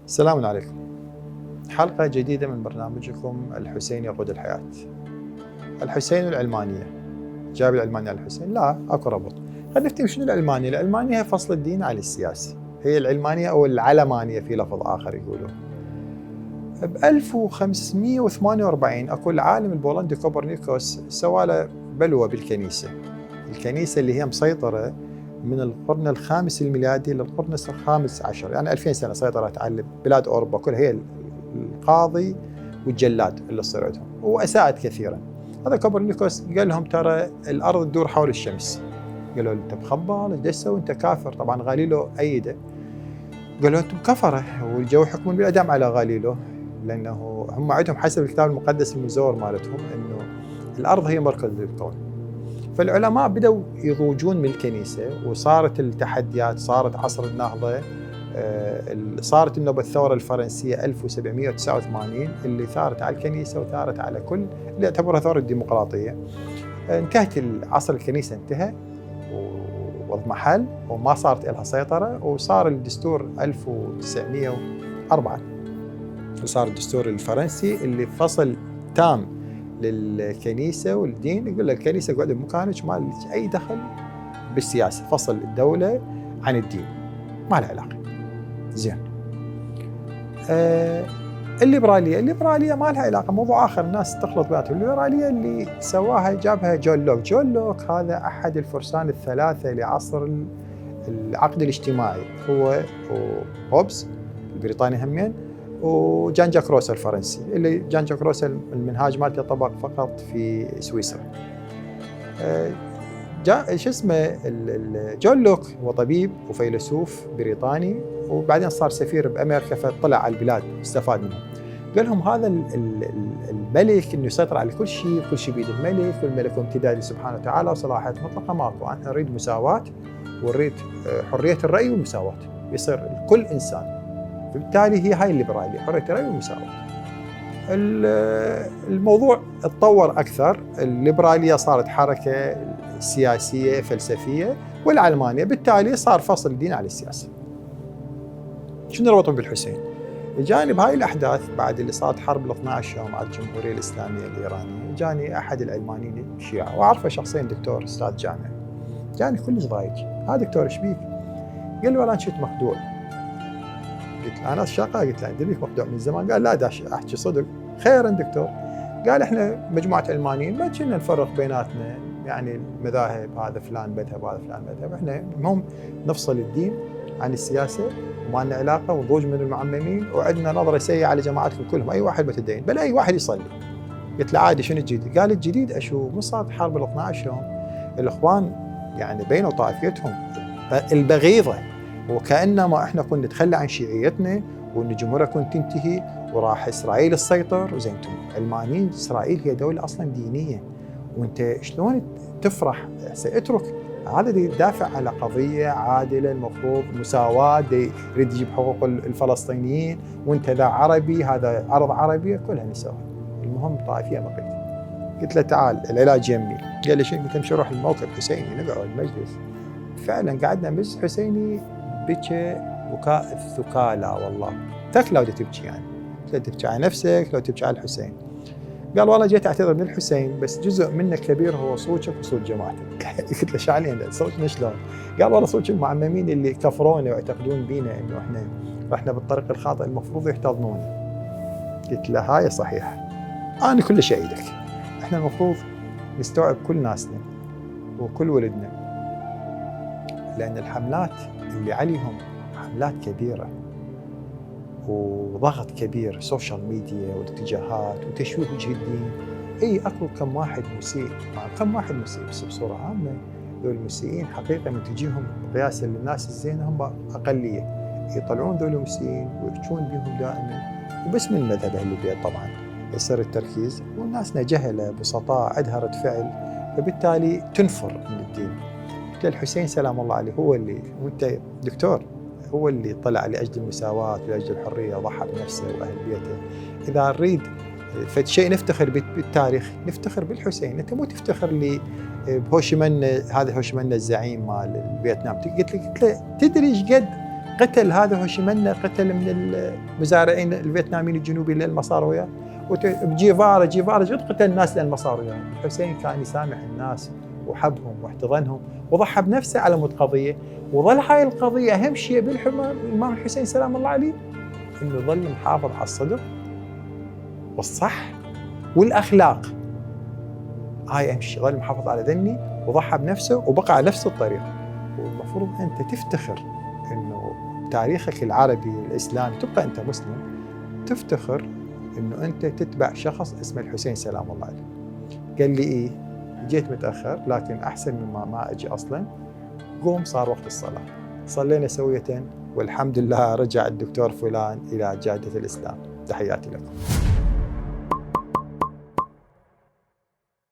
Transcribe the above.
السلام عليكم. حلقة جديدة من برنامجكم الحسين يقود الحياة. الحسين والعلمانية، جاب العلمانية على الحسين؟ لا، اكو ربط. خلينا نفتهم شنو العلمانية. العلمانية هي فصل الدين عن السياسي، هي العلمانية او العلمانية في لفظ اخر يقولون. ب 1548 اكو العالم البولندي كوبرنيكوس سوى له بلوى بالكنيسة. الكنيسة اللي هي مسيطرة من القرن الخامس الميلادي للقرن الخامس عشر، يعني 2000 سنة سيطرت على بلاد أوروبا كلها، هي القاضي والجلاد اللي صيرتهم، وأساءت كثيرا. هذا كوبرنيكوس قال لهم ترى الأرض تدور حول الشمس. قالوا له أنت مخبل، ايش تسوي أنت كافر؟ طبعا غاليلو أيده، قالوا أنتم كفرة والجو يحكمون بالإعدام على غاليلو، لأنه هم عندهم حسب الكتاب المقدس المزور مالتهم أنه الأرض هي مركز الكون. فالعلماء بدأوا يضوجون من الكنيسة، وصارت التحديات، صارت عصر النهضة، صارت النوبة الثورة الفرنسية 1789 اللي ثارت على الكنيسة وثارت على كل اللي يعتبرها ثورة الديمقراطية. انتهت العصر، الكنيسة انتهى واضمحل وما صارت لها سيطرة، وصار الدستور 1904 وصار الدستور الفرنسي اللي فصل تام للكنيسة والدين. يقول لك الكنيسة قاعدة بمكانك، ما لك أي دخل بالسياسة، فصل الدولة عن الدين، ما لها علاقة. زين. الليبرالية ما لها علاقة، موضوع آخر، الناس تخلط بيناتهم. الليبرالية اللي سواها جابها جون لوك. جون لوك هذا أحد الفرسان الثلاثة لعصر العقد الاجتماعي، هو وهوبز البريطاني همين، وجان جاك روسو الفرنسي، اللي جان جاك روسو المنهاج مالته طبق فقط في سويسرا. جون لوك هو طبيب وفيلسوف بريطاني، وبعدين صار سفير بأمريكا، فطلع على البلاد استفاد منهم. قال لهم هذا الملك انه يسيطر على كل شيء، كل شيء بيد الملك، والملك امتداد سبحانه وتعالى وصلاحيات مطلقه ماكو. انا اريد مساواة، واريد حرية الرأي والمساواة، يصير كل انسان. فبالتالي هي هاي الليبرالية، حرية الرأي والمساواة. الموضوع اتطور أكثر، الليبرالية صارت حركة سياسية فلسفية، والعلمانية بالتالي صار فصل الدين عن السياسة. شنو ربطهم بالحسين؟ جانب هاي الأحداث بعد اللي صارت حرب 12 يوم على الجمهورية الإسلامية الإيرانية، جاني أحد العلمانيين الشيعة وأعرفه شخصيا، دكتور أستاذ جامعي، جاني كلش ضايج. هذا دكتور ايش بيك؟ قال لي والله أنا شفت مخدوع. قلت له أنا الشاقة، قلت له دريك مخدوع من زمان. قال لا داش أحكي صدق. خيرا دكتور. قال إحنا مجموعة علمانيين ما كنا نفرق بيناتنا، يعني المذاهب، هذا فلان مذهب هذا فلان مذهب، إحنا المهم نفصل الدين عن السياسة وما لنا علاقة، ونضوج من المعممين، وعندنا نظرة سيئة على جماعتكم كلهم، أي واحد متدين، بل أي واحد يصلي. قلت له عادي، شنو الجديد؟ قال الجديد أشوف من صارت حرب 12 يوم الإخوان يعني بينوا طائفتهم البغيضة، وكأنما إحنا كنا نتخلى عن شيعيتنا، وإن الجمهورية كنت تنتهي وراح إسرائيل تسيطر. وزين انتم علمانيين، إسرائيل هي دولة أصلاً دينية، وأنت شلون تفرح؟ سأترك هذا يدافع على قضية عادلة، المفروض مساواة، يريد يجيب حقوق الفلسطينيين، وأنت ذا عربي، هذا أرض عربية، كلها نسوي. المهم طائفية بقيت. قلت له تعال العلاج يمي. قال لي شنو؟ قلت له مش نروح الموقف حسيني، نقعد مجلس. فعلا قعدنا مجلس حسيني، بكى بكاء الثكالى والله، ثكلى ودي تبكي يعني. لا تبكي على نفسك، لو تبكي على الحسين. قال والله جيت اعتذر من الحسين، بس جزء منه كبير هو صوتك وصوت جماعتك. قلت له شعلين صوتنا شلون؟ قال والله صوت المعممين اللي كفرونا ويعتقدون بينا انه احنا رحنا بالطريق الخاطئ، المفروض يحتضنونا. قلت له هاي صحيح، انا كل شيء ايدك. احنا المفروض نستوعب كل ناسنا وكل ولدنا، لان الحملات اللي عليهم حملات كبيره وضغط كبير، سوشيال ميديا والاتجاهات وتشويه وجه الدين. اي اكو كم واحد مسيء، كم واحد مسيء، بس بصوره عامه ذول المسيئين حقيقه من تجيهم قياسا للناس الزينه هم اقليه، يطلعون ذول المسيئين ويحجون بهم دائما، وباسم المذهب اهل البيت طبعا يصير التركيز، والناس جهله بسطاء عندها رد فعل، فبالتالي تنفر من الدين. قلت الحسين سلام الله عليه هو اللي، وانت دكتور، هو اللي طلع لأجل المساواة ولأجل الحرية، ضحى بنفسه وأهل بيته. إذا نريد فشيء نفتخر بالتاريخ، نفتخر بالحسين. أنت مو تفتخر لي بهوشيمن، هذا هوشيمن الزعيم مال فيتنام. قلت له تدري ايش قد قتل هذا هو شمنا، قتل من المزارعين الفيتناميين الجنوبيين لأن ما صاروا وياه. بجيفارا جيفارا قتل الناس لأن ما صاروا وياه. الحسين كان يسامح الناس وحبهم واحتضنهم وضحى بنفسه على مود قضية. وظل هاي القضية أهم شيء بالإمام الحسين سلام الله عليه إنه ظل محافظ على الصدق والصح والأخلاق. هاي أهم شيء، ظل محافظ على ذني وضحى بنفسه وبقى على نفس الطريق. والمفروض أنت تفتخر إنه تاريخك العربي الإسلامي، تبقى أنت مسلم، تفتخر إنه أنت تتبع شخص اسمه الحسين سلام الله عليه. قال لي إيه؟ جيت متأخر لكن أحسن مما ما أجي أصلاً. قوم صار وقت الصلاة، صلينا سوية والحمد لله رجع الدكتور فلان إلى جادة الإسلام. تحياتي لكم.